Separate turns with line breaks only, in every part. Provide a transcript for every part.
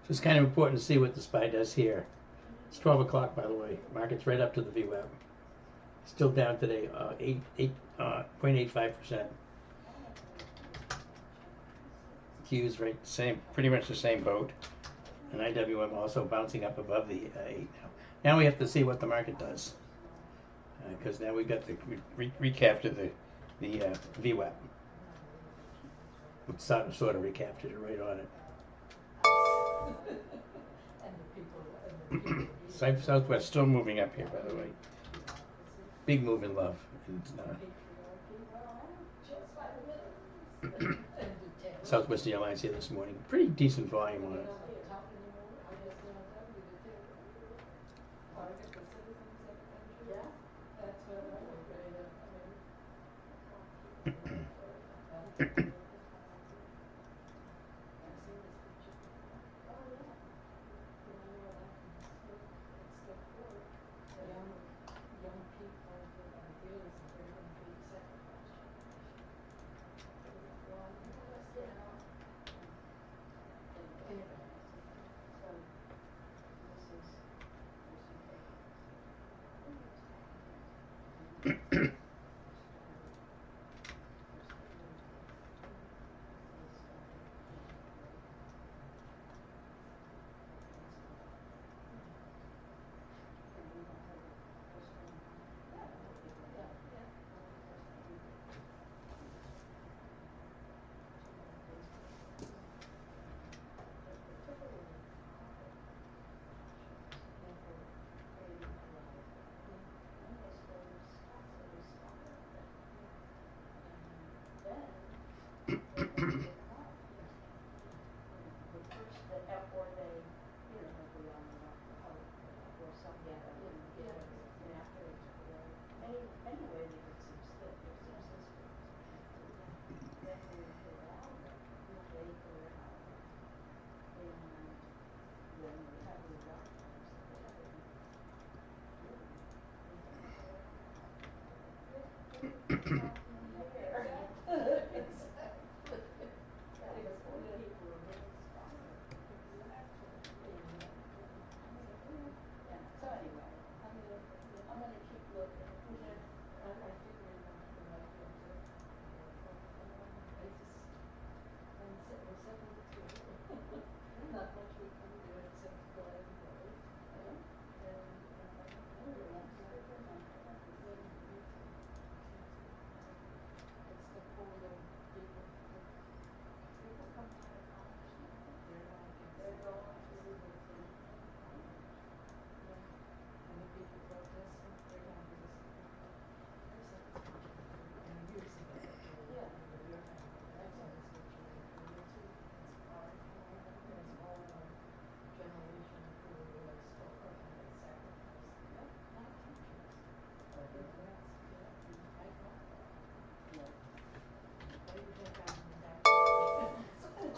So it's kind of important to see what the SPY does here. It's 12 o'clock, by the way. Market's right up to the VWAP. Still down today, 0.85%. Q's right, same, pretty much the same boat. And IWM also bouncing up above the 8 now. Now we have to see what the market does, because now we've got the recapture the VWAP. It sort of recaptured it right on it. Southwest still moving up here, by the way. Big move in love. Southwest Airlines here this morning. Pretty decent volume on it.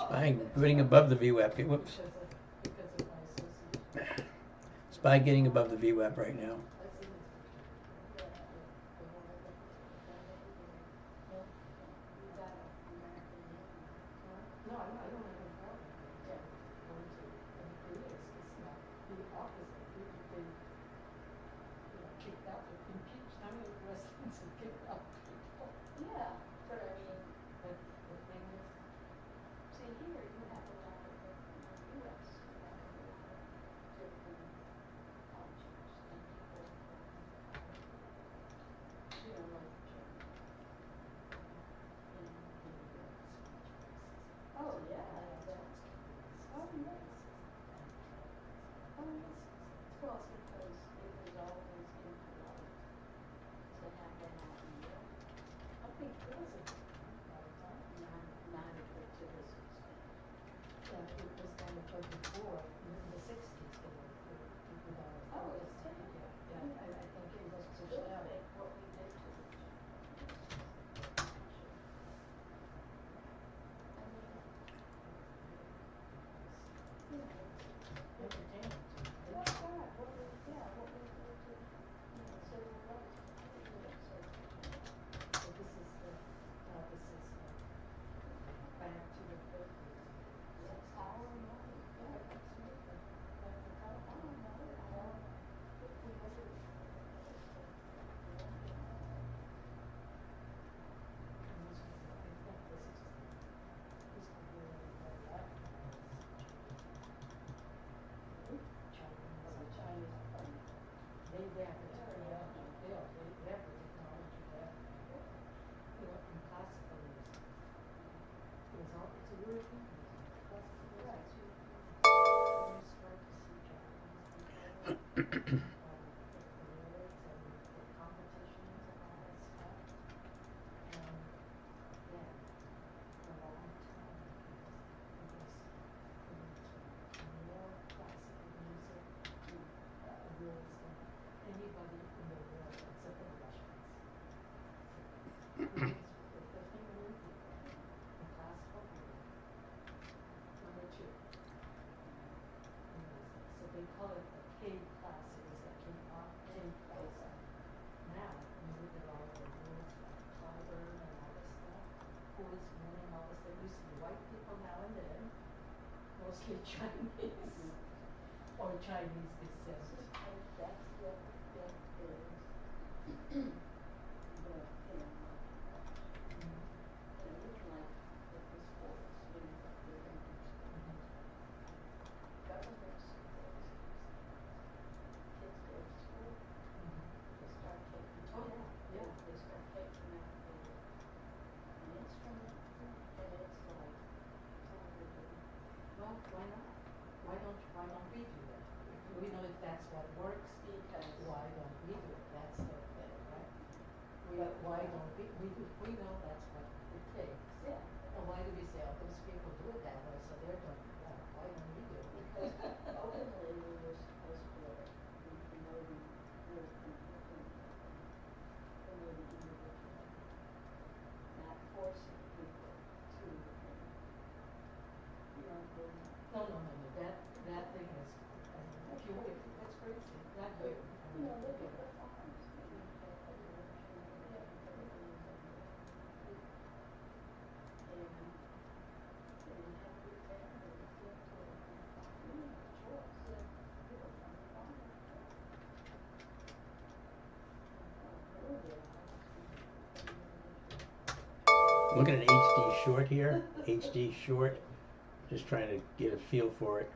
SPY getting above the VWAP. Whoops. SPY getting above the VWAP right now. Looking at HD short here, HD short, just trying to get a feel for it.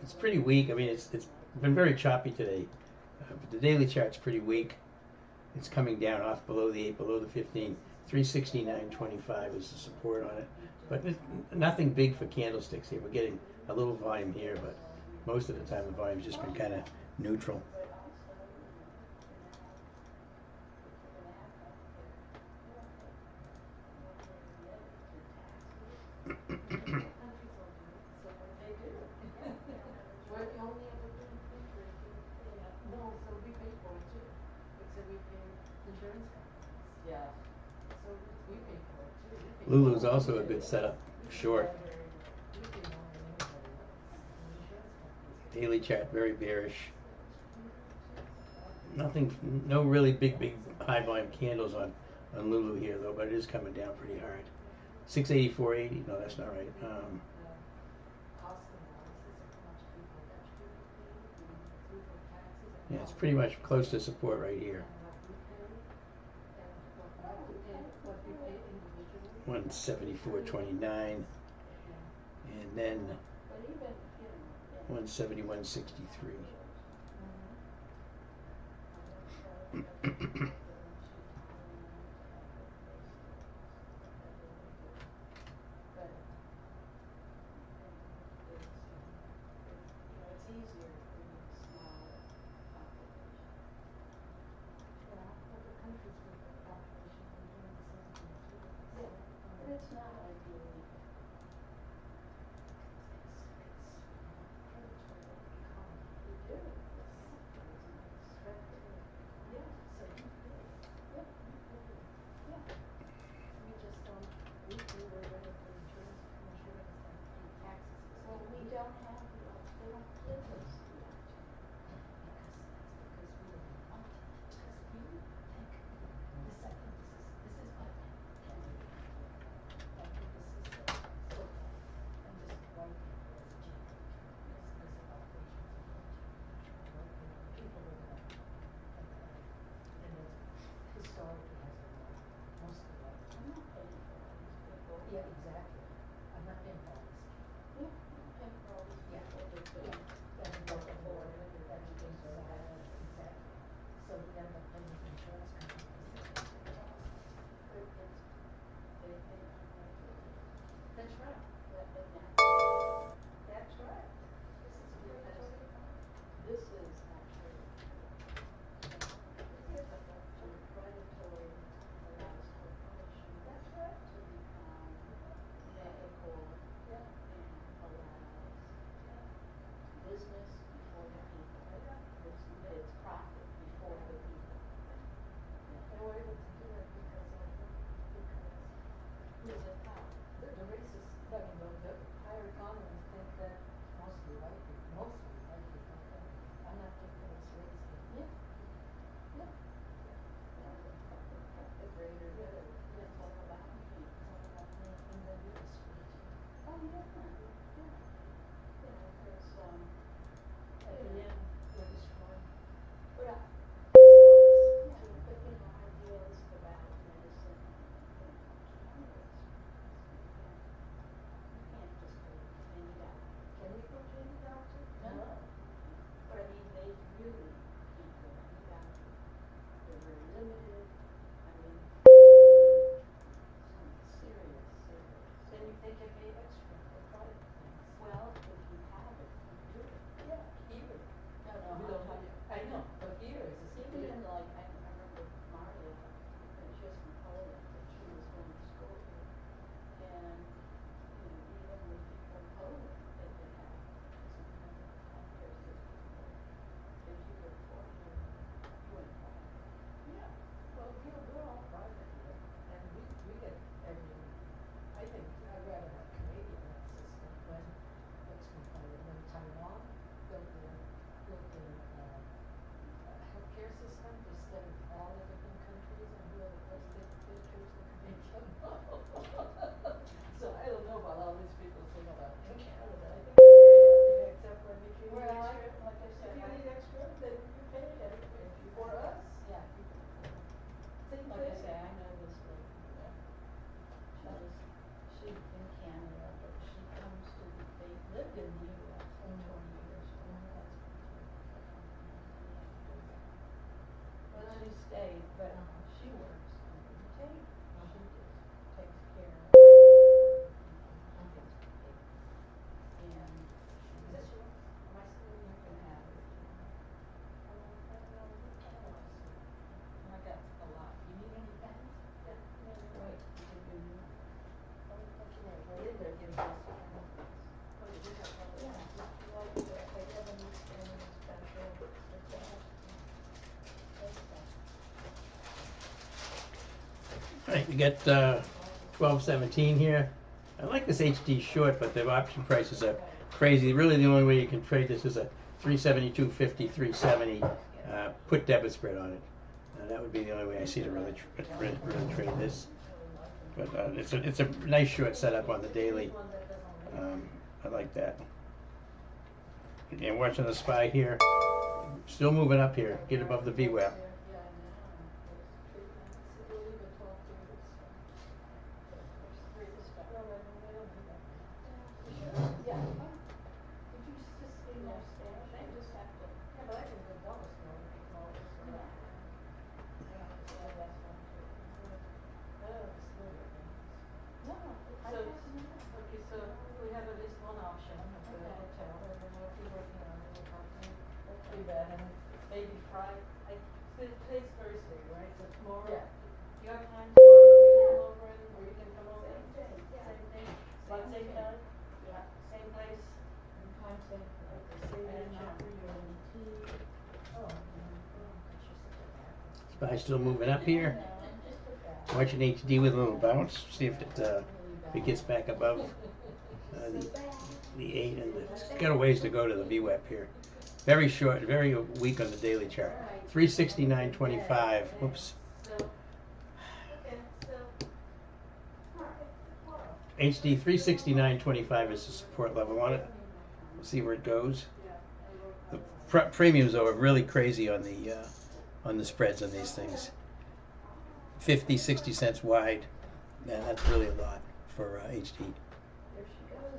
It's pretty weak. I mean, it's been very choppy today, but the daily chart's pretty weak. It's coming down off below the 8, below the 15. 369.25 is the support on it, but nothing big for candlesticks here. We're getting a little volume here, but most of the time the volume's just been kind of neutral. Lulu's also a good setup, short. Daily chart very bearish. Nothing, no really big high volume candles on Lulu here though, but it is coming down pretty hard. 684.80. No, that's not right. Yeah, it's pretty much close to support right here. 174.29, and then 171.63. Right, we got 12.17 here. I like this HD short, but the option prices are crazy. Really, the only way you can trade this is a 372.50, 370 put debit spread on it. That would be the only way I see to really trade this. But it's a nice short setup on the daily. I like that. Again, watching the SPY here, still moving up here, get above the VWAP.
So we have at least one option of the hotel, and then we'll see what, we'll calculate through that, and maybe Friday, today's Thursday, right, so tomorrow, do you have time tomorrow for me to come over and, or you can come over? Same day, about same time? Yeah. Same place? Same time, same place. And for your tea. Oh,
SPY still moving up here. Watching HD with a little bounce, see if it gets back above the 8, and it's got a ways to go to the VWAP here. Very short, very weak on the daily chart. 369.25. Whoops. HD 369.25 is the support level on it. We'll see where it goes. The premiums are really crazy on the spreads on these things. 50, 60 cents wide. Man, that's really a lot for HD.
There she goes,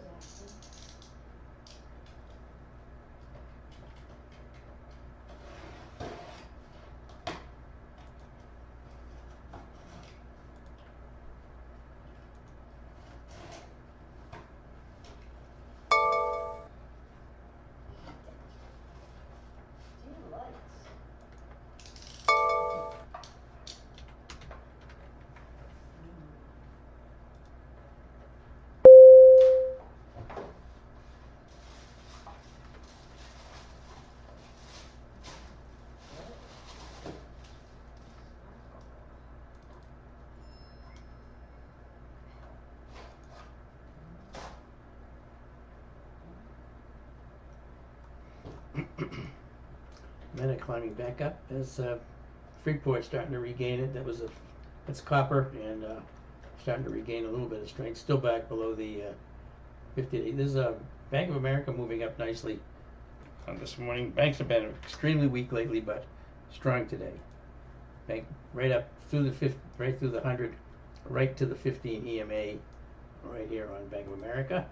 Meta climbing back up as Freeport starting to regain it. That's copper and starting to regain a little bit of strength. Still back below the 50. There's a Bank of America moving up nicely this morning. Banks have been extremely weak lately, but strong today. Bank right up through right through the 100, right to the 15 EMA, right here on Bank of America.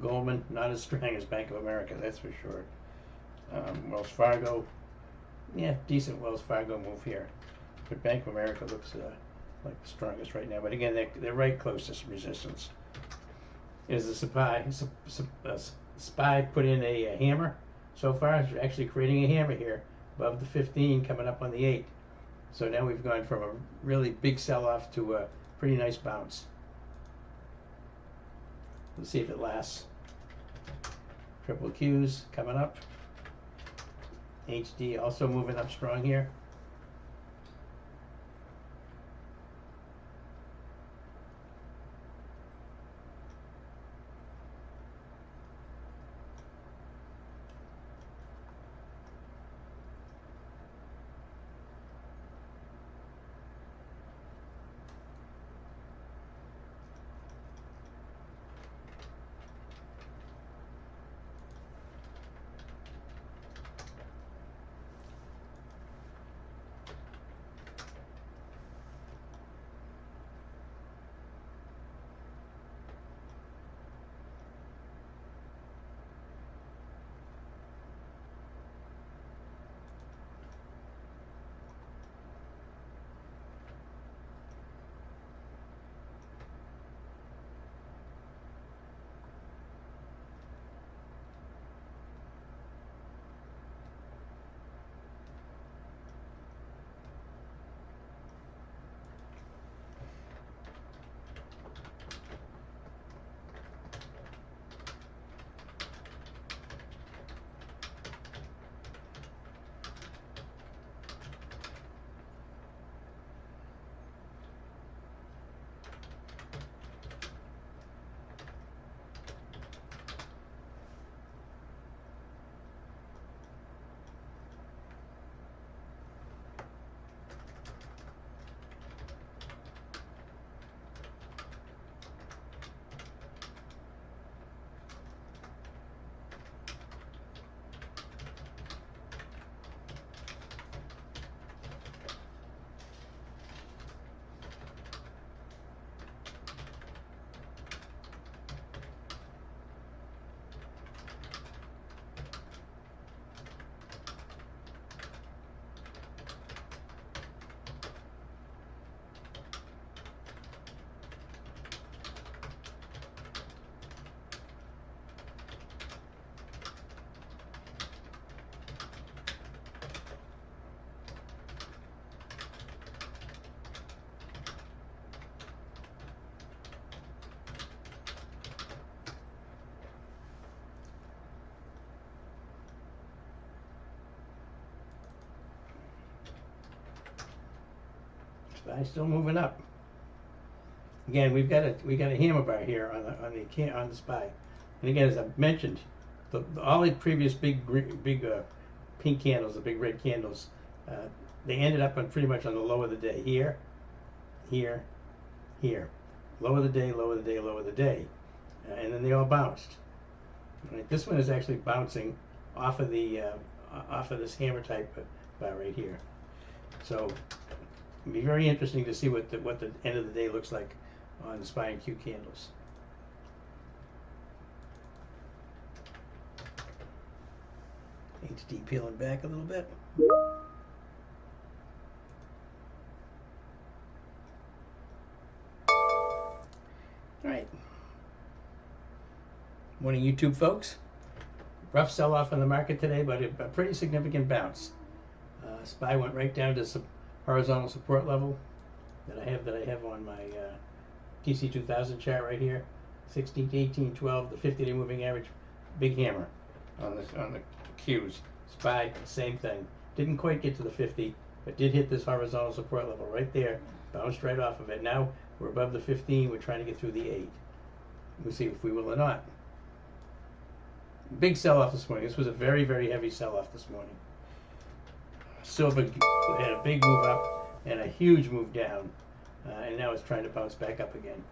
Goldman, not as strong as Bank of America, that's for sure. Wells Fargo, yeah, decent Wells Fargo move here. But Bank of America looks like the strongest right now. But again, they're right close to some resistance. Is the SPY put in a hammer so far? It's actually creating a hammer here above the 15, coming up on the 8. So now we've gone from a really big sell-off to a pretty nice bounce. Let's see if it lasts. Triple Qs coming up. HD also moving up strong here. SPY still moving up. Again, we got a hammer bar here on the SPY, and again, as I mentioned, all the previous big pink candles, the big red candles, they ended up on pretty much on the low of the day. Here, here, here, low of the day, low of the day, low of the day, and then they all bounced. Right, this one is actually bouncing off of this hammer type bar right here. So it'll be very interesting to see what the end of the day looks like on the SPY and Q candles. HD peeling back a little bit. All right. Morning, YouTube folks. Rough sell-off in the market today, but a pretty significant bounce. SPY went right down to some horizontal support level that I have on my TC 2000 chart right here. 16, 18, 12, the 50-day moving average, big hammer on the Qs. SPY, same thing. Didn't quite get to the 50, but did hit this horizontal support level right there. Bounced right off of it. Now we're above the 15. We're trying to get through the 8. We'll see if we will or not. Big sell-off this morning. This was a very, very heavy sell-off this morning. Silver had a big move up and a huge move down, and now it's trying to bounce back up again.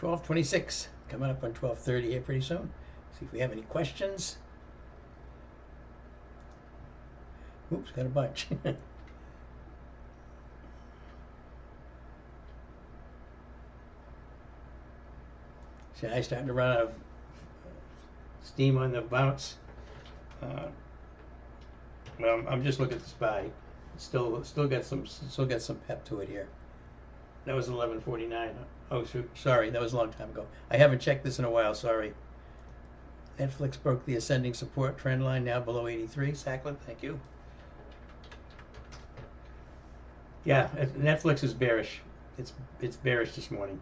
$12.26, coming up on 12:30 here pretty soon. See if we have any questions. Oops, got a bunch. See, I'm starting to run out of steam on the bounce. Well, I'm just looking at the SPY. Still got some pep to it here. That was 11:49. Oh, shoot, sorry, that was a long time ago. I haven't checked this in a while. Sorry. Netflix broke the ascending support trend line, now below 83. Sacklin, thank you. Yeah, Netflix is bearish. It's bearish this morning.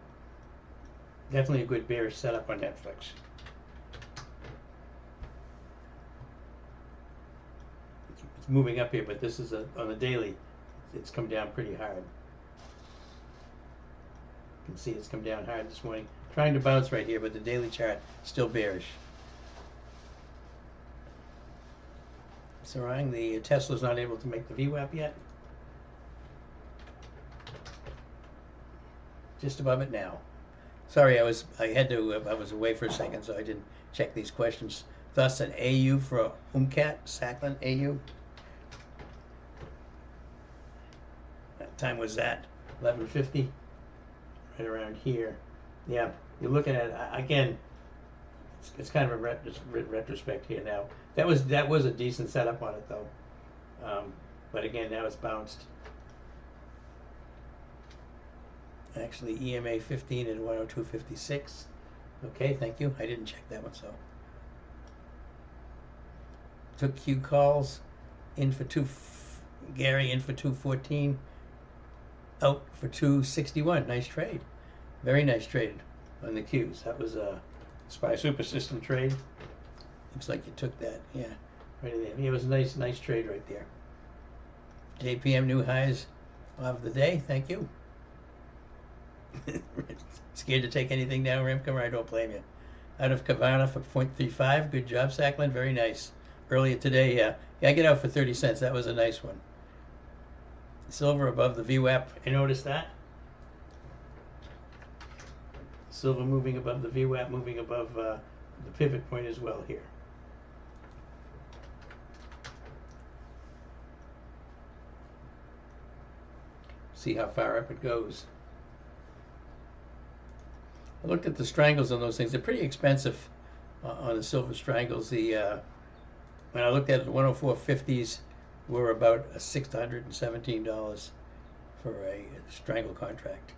Definitely a good bearish setup on Netflix. It's moving up here, but this is on the daily. It's come down pretty hard. You can see it's come down hard this morning. Trying to bounce right here, but the daily chart still bearish. Sarang, the Tesla's not able to make the VWAP yet. Just above it now. Sorry, I was away for a second, so I didn't check these questions. Thus, an AU for Umcat, Sacklin, AU. What time was that? 11:50. Right around here. Yeah, you're looking at again. It's kind of a retrospect here now. That was a decent setup on it though. But again, now it's bounced. Actually, EMA 15 at 102.56. Okay, thank you. I didn't check that one, so. Took Q calls. In for Gary in for 214. Out for 261. Nice trade. Very nice trade on the Qs. That was a SPY Super System trade. Looks like you took that. Yeah, right in there. Yeah, it was a nice trade right there. JPM new highs of the day. Thank you. Scared to take anything down, Remco? I don't blame you. out of Kavana for 0.35. Good job, Sacklin. Very nice. Earlier today, yeah, I get out for 30 cents. That was a nice one. Silver above the VWAP. You notice that? Silver moving above the VWAP, moving above the pivot point as well here. See how far up it goes. I looked at the strangles on those things. They're pretty expensive on the silver strangles. The when I looked at it, the 104.50s were about $617 for a strangle contract.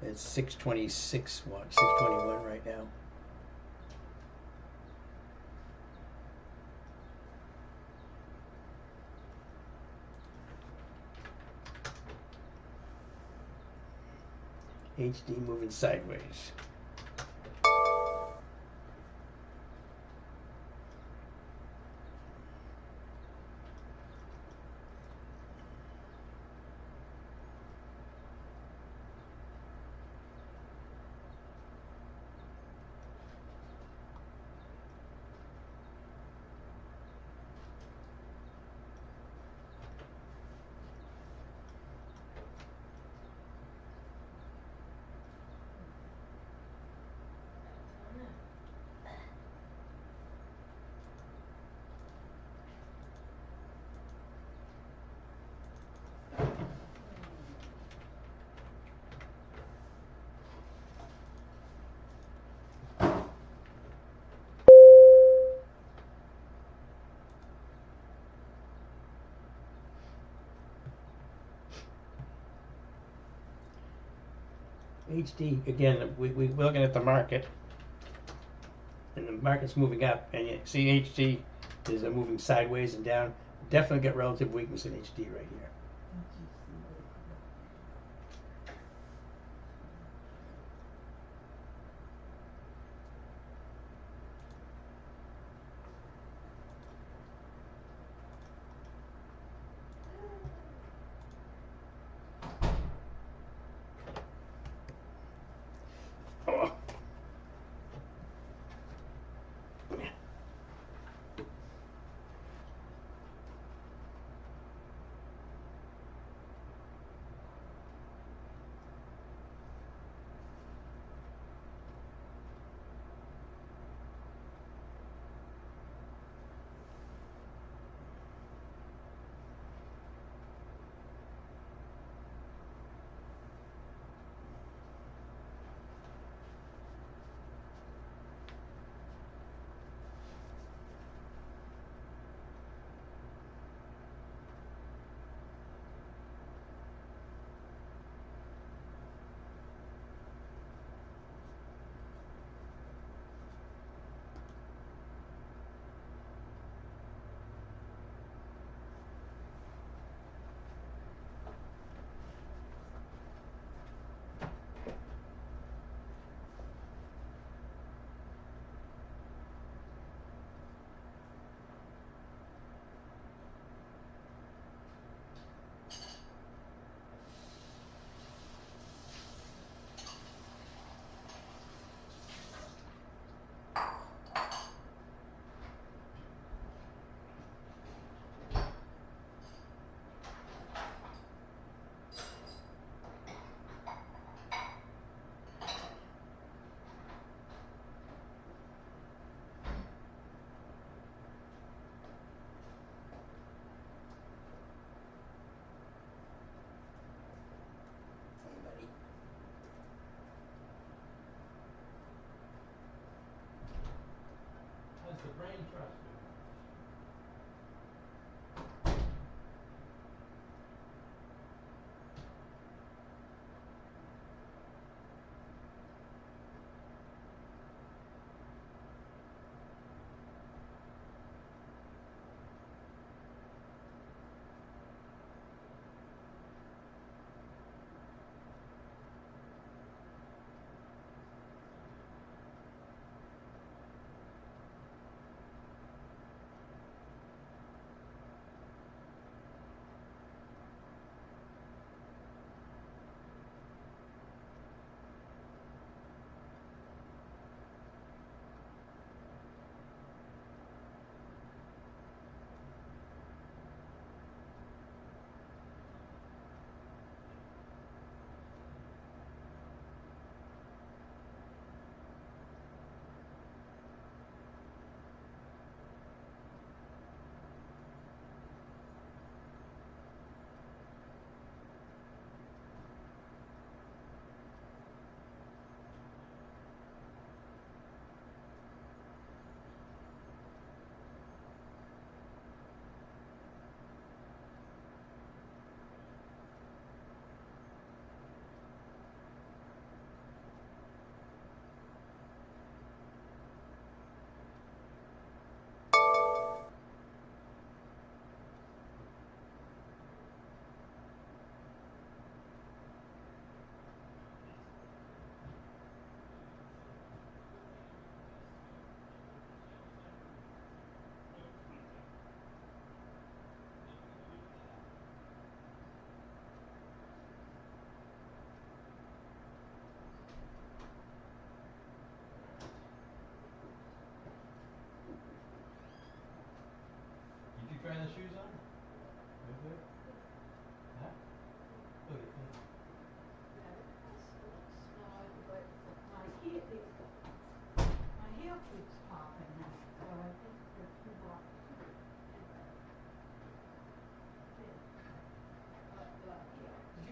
It's 621 right now. HD moving sideways. HD, again, we're looking at the market, and the market's moving up, and you see HD is moving sideways and down. Definitely get relative weakness in HD right here. Oh.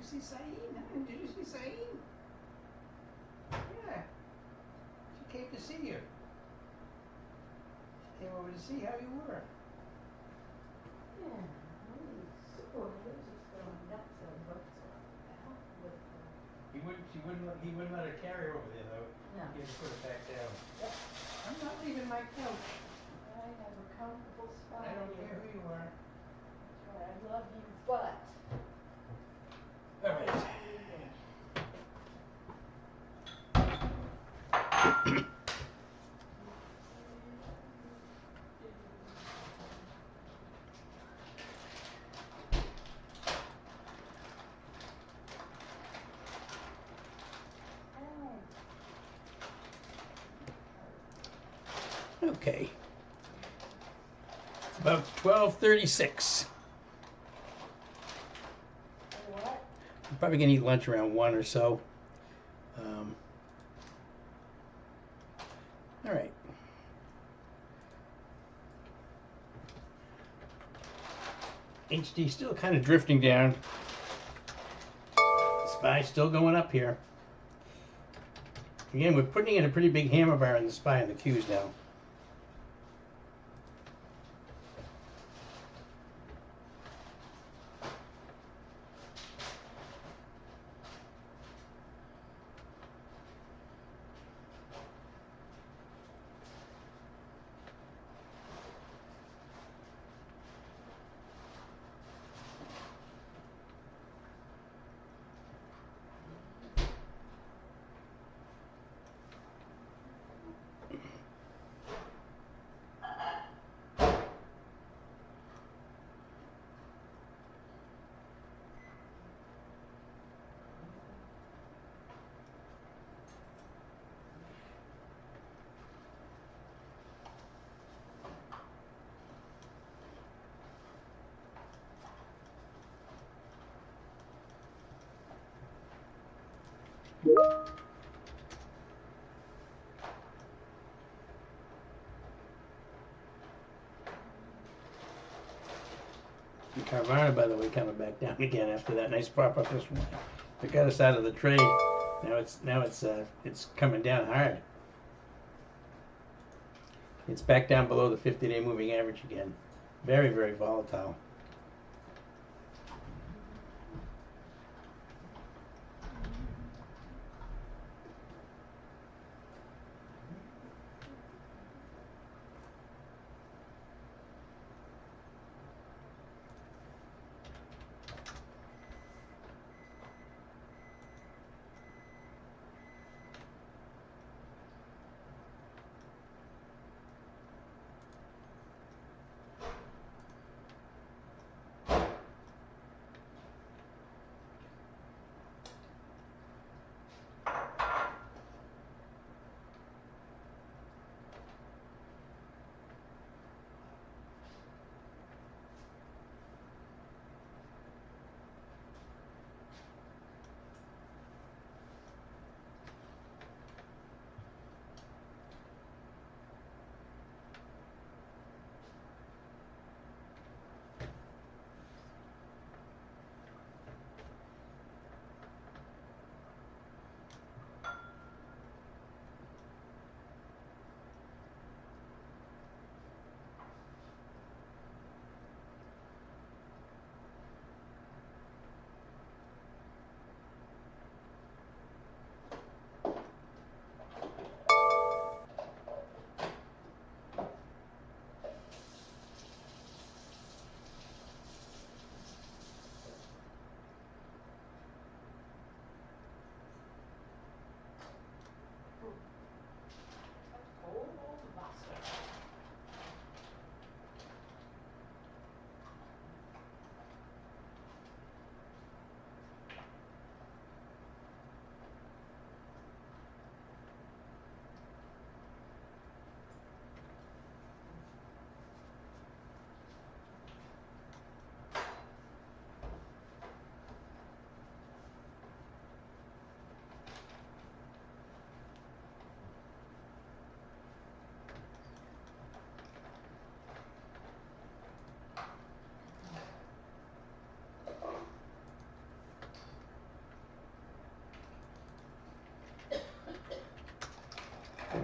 see Saeed? Huh? Did you see Saeed? Yeah. She came to see you. She came over to see how you were.
Yeah, he's going nuts on books now with,
He wouldn't let her carry her over there though.
no.
He had to put it back down.
Yep.
I'm not leaving my couch.
I have a comfortable spot.
I don't care who you are.
That's right, I love you, but.
All right. Okay. It's about 12:36.
What?
I'm probably gonna eat lunch around 1 or so. All right. HD still kind of drifting down. SPY still going up here. Again, we're putting in a pretty big hammer bar in the SPY and the Qs now. And Carvana, by the way, coming back down again after that nice pop up this morning. It got us out of the trade. Now it's coming down hard. It's back down below the 50-day moving average again. Very, very volatile.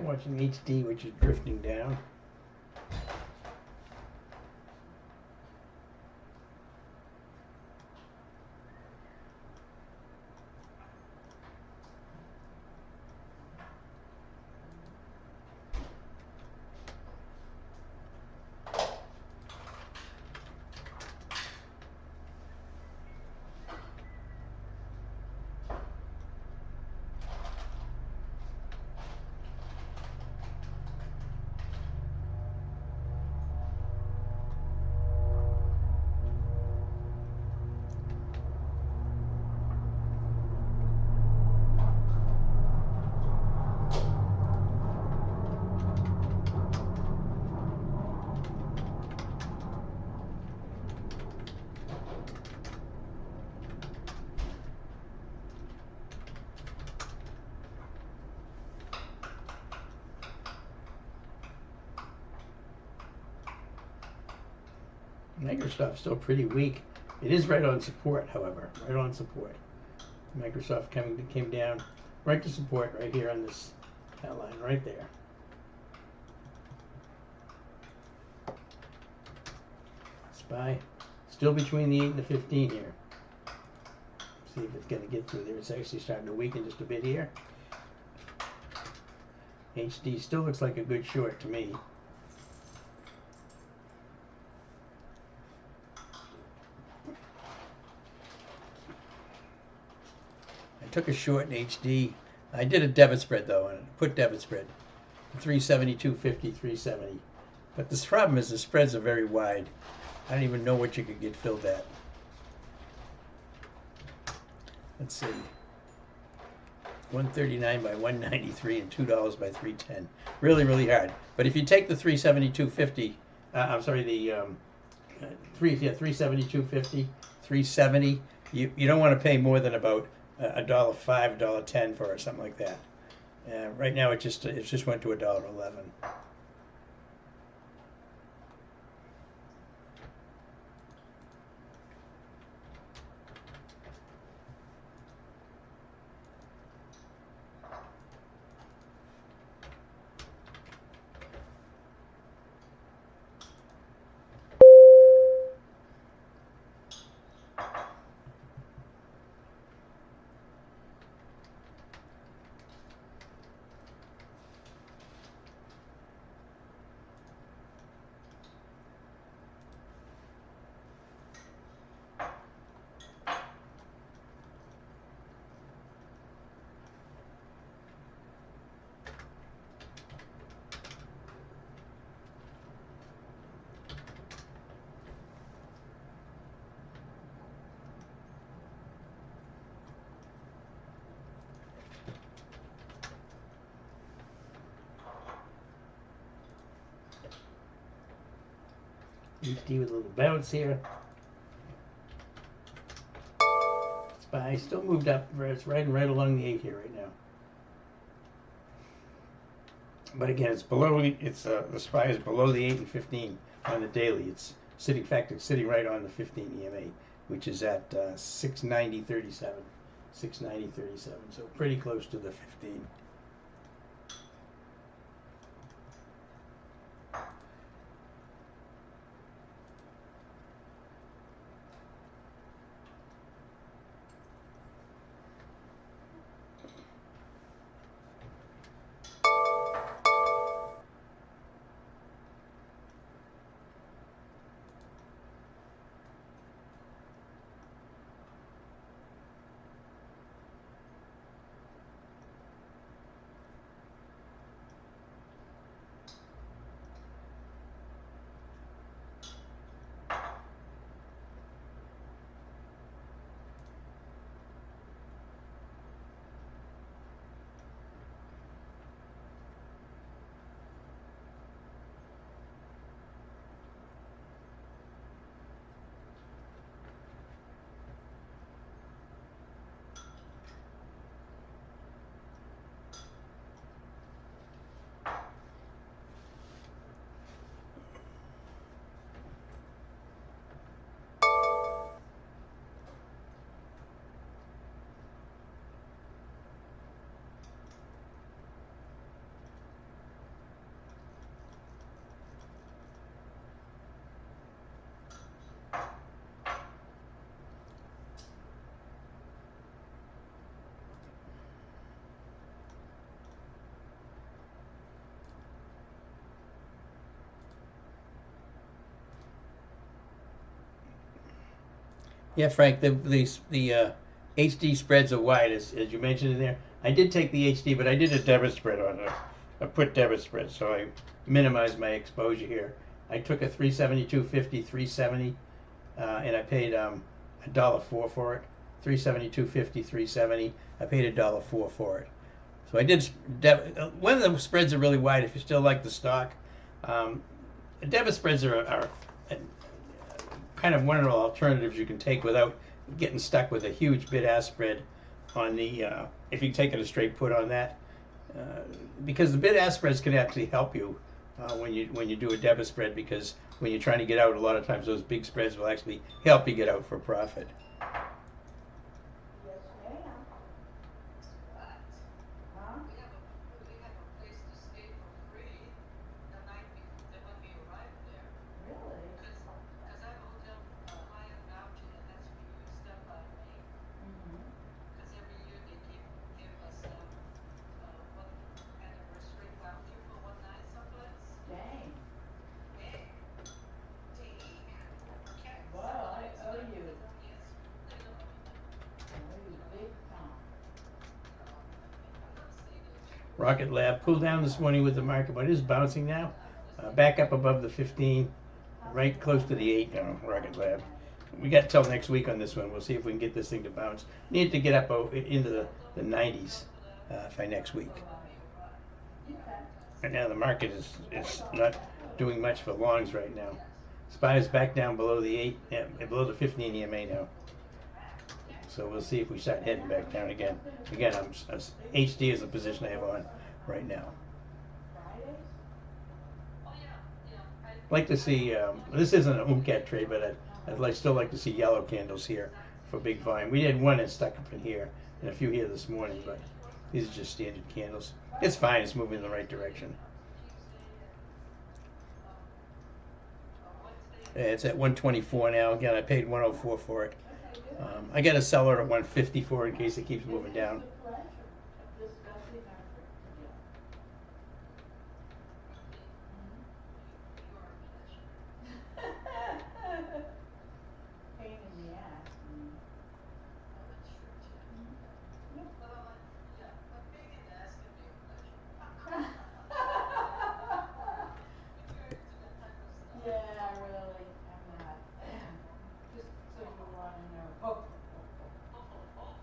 watching HD, which is drifting down. Microsoft's still pretty weak. It is right on support, however, right on support. Microsoft came down right to support right here on this outline, right there. SPY still between the 8 and the 15 here. See if it's going to get through there. It's actually starting to weaken just a bit here. HD still looks like a good short to me. I took a short in HD. I did a debit spread though, and put debit spread 372.50, 370. But this problem is the spreads are very wide. I don't even know what you could get filled at. Let's see. 139 by 193 and $2 by 310. Really, really hard. But if you take the 372.50, I'm sorry, the 372.50, 370. You don't want to pay more than about $1.05, $1.10 for it, or something like that. Right now it just went to $1.11. HD with a little bounce here. SPY still moved up. It's right along the 8 here right now. But again, it's below. The SPY is below the 8 and 15 on the daily. It's sitting. In fact, it's sitting right on the 15 EMA, which is at 690.37. 690.37. So pretty close to the 15. Yeah, Frank, the HD spreads are wide, as you mentioned in there. I did take the HD, but I did a debit spread on it, a put debit spread, so I minimized my exposure here. I took a 372.50, 370, and I paid $1.04 for it. 372.50, 370. I paid $1.04 for it. So I did. When the spreads are really wide, if you still like the stock, debit spreads are kind of one of the alternatives you can take without getting stuck with a huge bid-ask spread on the if you take it a straight put on that, because the bid-ask spreads can actually help you when you do a debit spread, because when you're trying to get out, a lot of times those big spreads will actually help you get out for profit.
Yes, ma'am.
What?
Huh?
We have a place to stay for free the night when we arrive there.
Really?
Cause I have a hotel Hyatt voucher that has to be used up by May.
Mm-hmm.
Cause every year they give us one anniversary voucher for one night someplace.
Dang.
Hey, okay.
Well, I owe you.
Yes, no, you don't owe me nothing.
I owe you big time.
I'm gonna stay there 2 weeks.
Rocket Lab pulled down this morning with the market, but it is bouncing now, back up above the 15, right close to the 8 now. Rocket Lab. We got till next week on this one. We'll see if we can get this thing to bounce. Need to get up into the 90s by next week.
Okay.
Right now the market is not doing much for longs right now. SPY's back down below the 8, below the 15 EMA now. So we'll see if we start heading back down again. Again, HD is the position I have on right now.
Fridays?
Oh, yeah.
I'd like to see, this isn't an UMCAT trade, but I'd still like to see yellow candles here for big volume. We had one that stuck up in here and a few here this morning, but these are just standard candles. It's fine, it's moving in the right direction. It's at 124 now. Again, I paid 104 for it.
Okay, good.
I got a seller at 154 in case it keeps moving down.
It's the pleasure of discussing our trip together. Pain in the ass. Yep.
But pain in the ass can be a pleasure. If you're into that type of stuff.
Yeah, really, I'm not. Just so you wanna know. Oh, oh, oh, oh.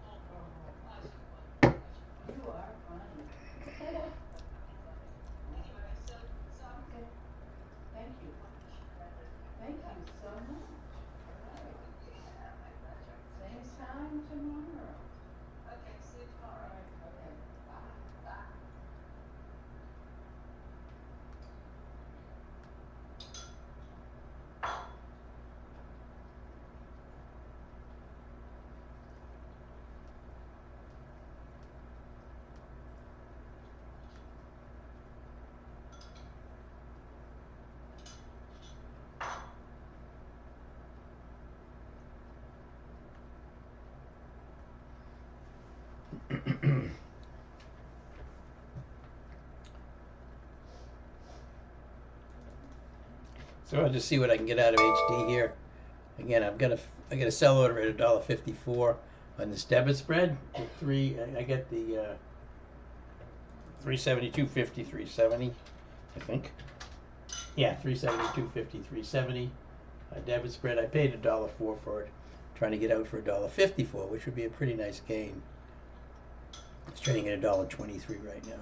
You are funny.
Anyway, so
Okay, thank you. Thank you so much. All right.
yeah, my pleasure.
Same time tomorrow.
Okay, see you
All
tomorrow.
right, okay, bye.
Bye.
So I'll just see what I can get out of HD here. Again, I got a sell order at $1.54 on this debit spread. I get the 372.50, 370, I think. Yeah, 372.50, 370. Debit spread. I paid $1.04 for it. Trying to get out for $1.54, which would be a pretty nice gain. It's trading at $1.23 right now.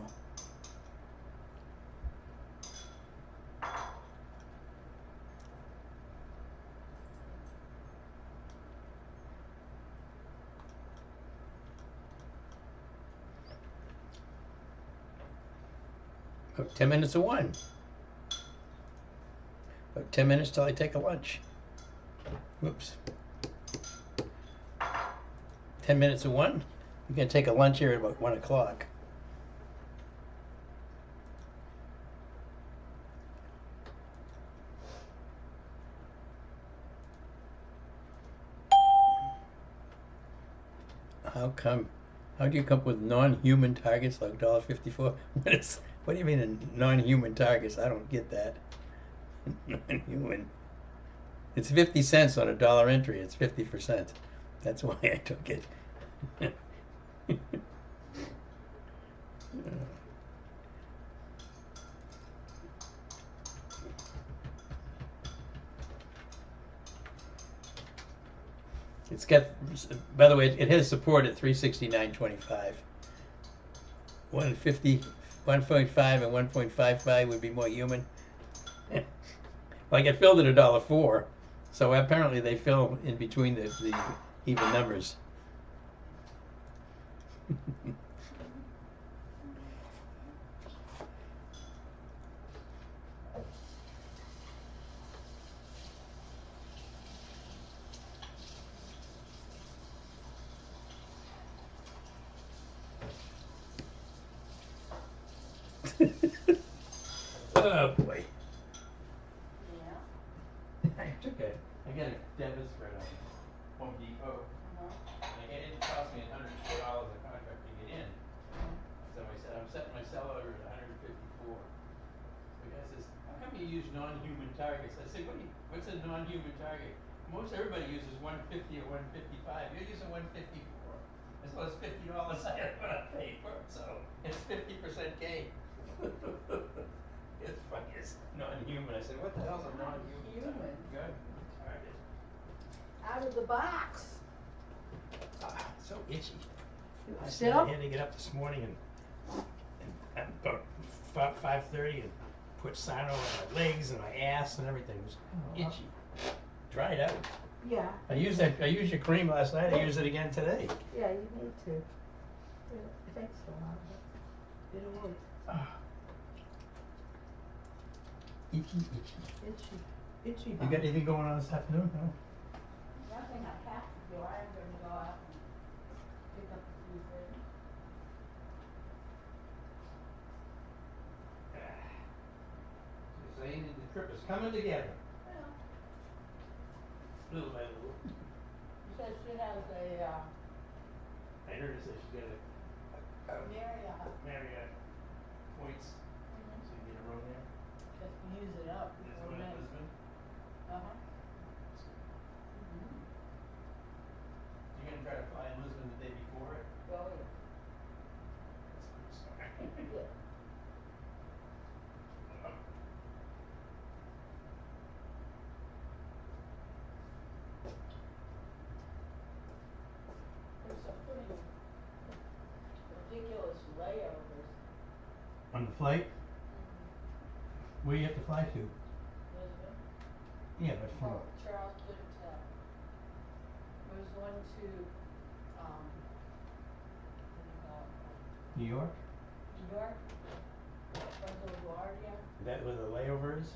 About 10 minutes of one. About 10 minutes till I take a lunch. Whoops. 10 minutes of one. You can take a lunch here at about 1 o'clock. How do you come up with non-human targets like $1.54? What do you mean non-human targets? I don't get that. Non-human. It's 50 cents on a dollar entry. It's 50%. That's why I took it. It's got, by the way, it has support at 369.25. 150, 1.5 and 1.55 would be more human. Like it filled at $1.04, so apparently they fill in between the even numbers. Oh boy.
Yeah.
I got a debit spread on Home Depot. It didn't cost me $104 a contract to get in. So I said, I'm setting my seller at 154. The guy says, how come you use non-human targets? I said, what's a non-human target? Most everybody uses 150 or 155. You're using 154. I said, well, it's $50 I have what I paid for it, so it's 50% gain. It's funny, it's non-human. I said, what the hell's a non-human target?
Out of the box.
Ah, so itchy.
Sit
I
up.
had to get up this morning and about 5:30 and put Sano on my legs and my ass and everything. It was itchy, dried out.
Yeah.
I used your cream last night. I used it again today.
Yeah, you need to. It takes a while, but it'll work.
Itchy.
Itchy.
You got anything going on this afternoon? No?
Nothing I have to do. I am gonna go out and pick up a few things.
She's saying the trip is coming together,
Well,
little by little.
she says she has a,
I heard her say she's got a Marriott points, so you get a room there.
just to use it up
There's
before
one in
then.
Lisbon.
Uh-huh.
You're gonna try to fly in Lisbon the day before it?
Oh, yeah.
That's a good start.
Yeah. There's some pretty ridiculous layovers.
On the flight? Where you have to fly to?
Lisbon.
Yeah, but from
Oh, Charles couldn't tell. There's one to, what do you call it?
New York?
New York. Puerto LaGuardia.
Is that where the layover is?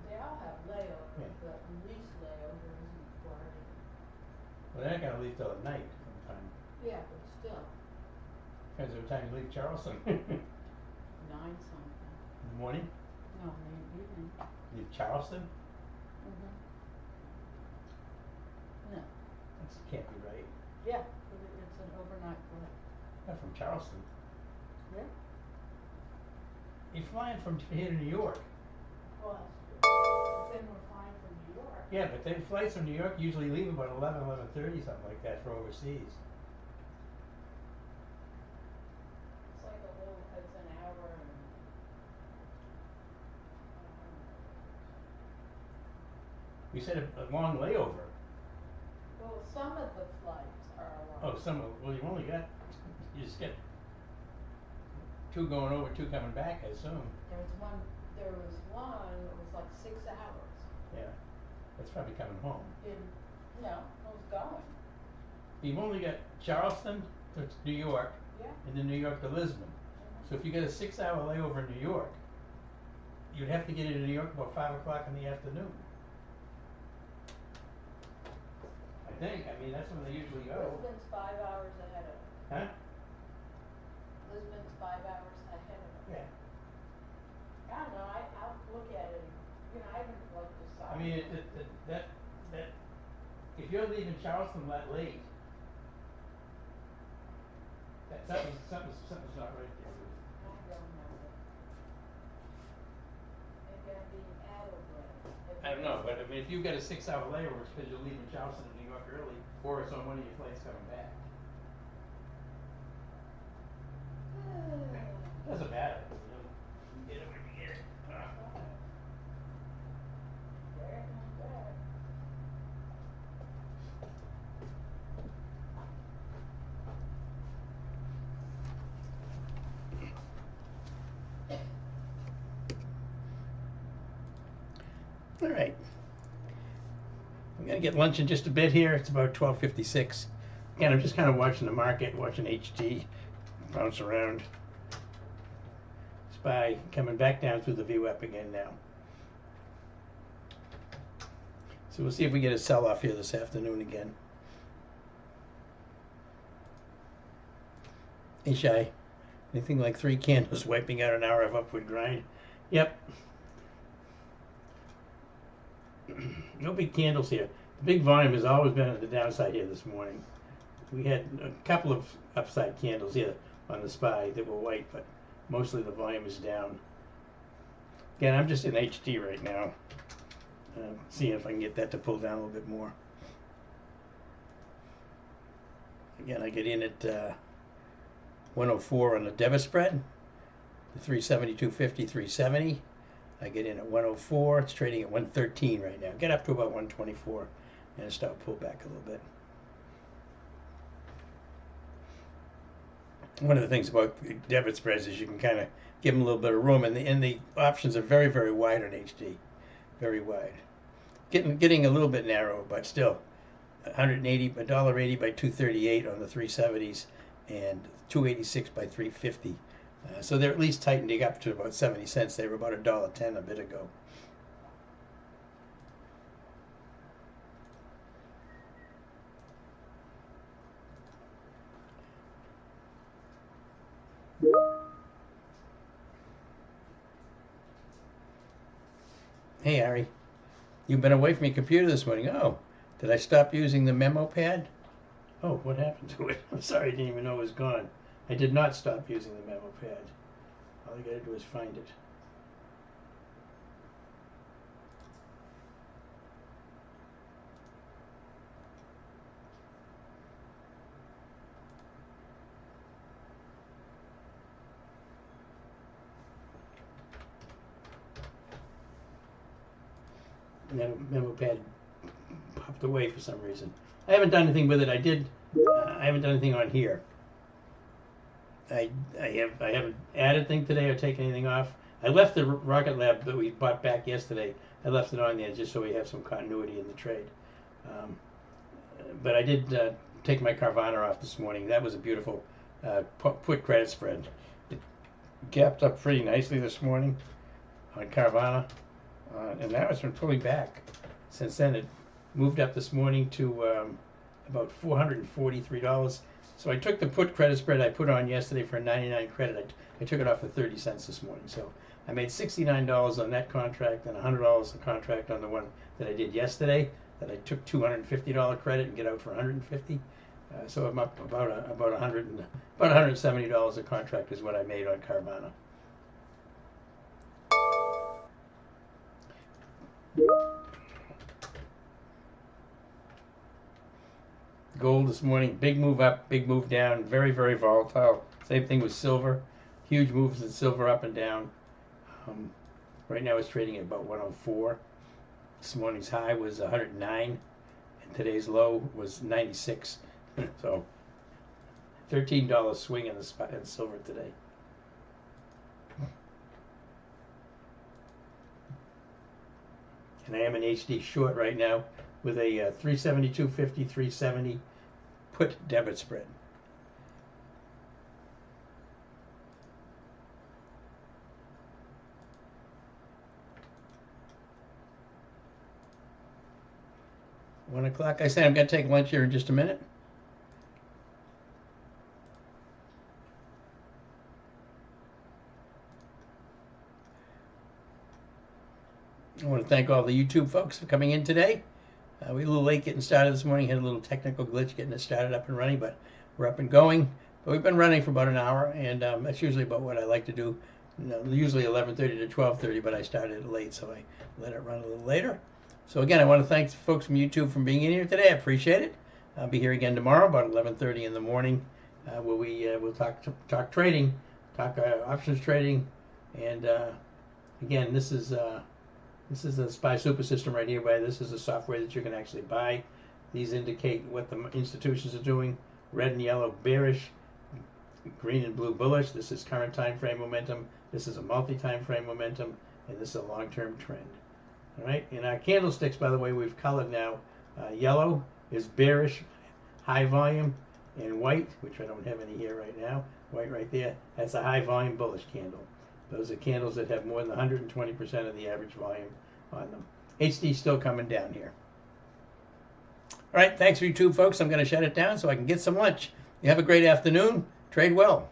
They all have layovers,
Yeah.
but the least layover is in LaGuardia.
Well, they're not gonna leave till at night sometime.
Yeah, but still,
Depends what time you leave Charleston.
9
In
something.
the morning?
No, in the evening.
Leave Charleston?
No.
That can't be right.
Yeah, but it's an overnight flight.
Not from Charleston.
Yeah?
You're flying from here to New York.
Well, that's true. But then we're flying from New York.
Yeah, but then flights from New York usually leave about 11:30, something like that, for overseas.
It's like it's an hour and,
You said a long layover.
well, some of the flights are
Oh,
long.
well, you just get two going over, two coming back, I assume.
There was one that was like 6 hours.
Yeah, that's probably coming home.
No, it was going.
You've only got Charleston to New York,
Yeah.
and then New York to Lisbon. So if you get a 6-hour layover in New York, you'd have to get into New York about 5 o'clock in the afternoon. I think. I mean, that's when they usually go.
Lisbon's 5 hours ahead of us.
Huh?
Lisbon's 5 hours ahead of us.
Yeah.
I don't know, I'll look at it, I haven't like decided.
I mean, that if you're leaving Charleston that late, something's not right there.
I don't know. Maybe I'm being addled brain. If
I don't know, but I mean, if you've got a 6-hour layover, it's because you're leaving Charleston and New York early, or it's on one of your flights coming back. Doesn't matter. You get it when you get it. All right. I'm gonna get lunch in just a bit here. It's about 12:56. Again, I'm just kind of watching the market, watching HT bounce around. SPY coming back down through the VWAP again now. So we'll see if we get a sell-off here this afternoon again. Hey, Shy. Anything like 3 candles wiping out an hour of upward grind? Yep. No big candles here. The big volume has always been on the downside here this morning. We had a couple of upside candles here on the SPY that were white, but mostly the volume is down. Again, I'm just in HT right now. Seeing if I can get that to pull down a little bit more. Again, I get in at 104 on the debit spread. The 372.50, 370. I get in at 104. It's trading at 113 right now. Get up to about 124 and start pull back a little bit. One of the things about debit spreads is you can kind of give them a little bit of room, and the options are very, very wide on HD, very wide. Getting a little bit narrow, but still, $1.80 by 238 on the 370s, and 286 by 350. So they're at least tightening up to about 70 cents. They were about $1.10 a bit ago. Hey, Ari, you've been away from your computer this morning. Oh, did I stop using the memo pad? Oh, what happened to it? I'm sorry, I didn't even know it was gone. I did not stop using the memo pad. All I gotta do is find it. Memo pad popped away for some reason. I haven't done anything with it. I haven't done anything on here. I haven't added thing today or taken anything off. I left the Rocket Lab that we bought back yesterday. I left it on there just so we have some continuity in the trade. But I did take my Carvana off this morning. That was a beautiful put credit spread. It gapped up pretty nicely this morning on Carvana. And that was from pulling back. Since then, it moved up this morning to about $443. So I took the put credit spread I put on yesterday for a 99 credit. I took it off for 30 cents this morning. So I made $69 on that contract and $100 a contract on the one that I did yesterday. That I took $250 credit and get out for $150. So I'm up about $170 a contract is what I made on Carvana. Gold this morning, big move up, big move down, very, very volatile. Same thing with silver, huge moves in silver up and down. Right now it's trading at about 104. This morning's high was 109, and today's low was 96. So $13 swing in silver today. And I am an HD short right now with a 372.50, 370 put debit spread. One o'clock. I said I'm going to take lunch here in just a minute. I want to thank all the YouTube folks for coming in today. We were a little late getting started this morning. Had a little technical glitch getting it started up and running, but we're up and going. But we've been running for about an hour, and that's usually about what I like to do. Usually 11:30 to 12:30, but I started late, so I let it run a little later. So again, I want to thank the folks from YouTube for being in here today. I appreciate it. I'll be here again tomorrow about 11:30 in the morning, where we'll talk trading, talk options trading, and again, this is the SPY Super System right here. This is the software that you can actually buy. These indicate what the institutions are doing: red and yellow bearish, green and blue bullish. This is current time frame momentum. This is a multi-time frame momentum, and this is a long-term trend. All right. In our candlesticks, by the way, we've colored now. Yellow is bearish, high volume, and white, which I don't have any here right now. White right there. That's a high volume bullish candle. Those are candles that have more than 120% of the average volume on them. HD still coming down here. All right. Thanks for YouTube, folks. I'm going to shut it down so I can get some lunch. You have a great afternoon. Trade well.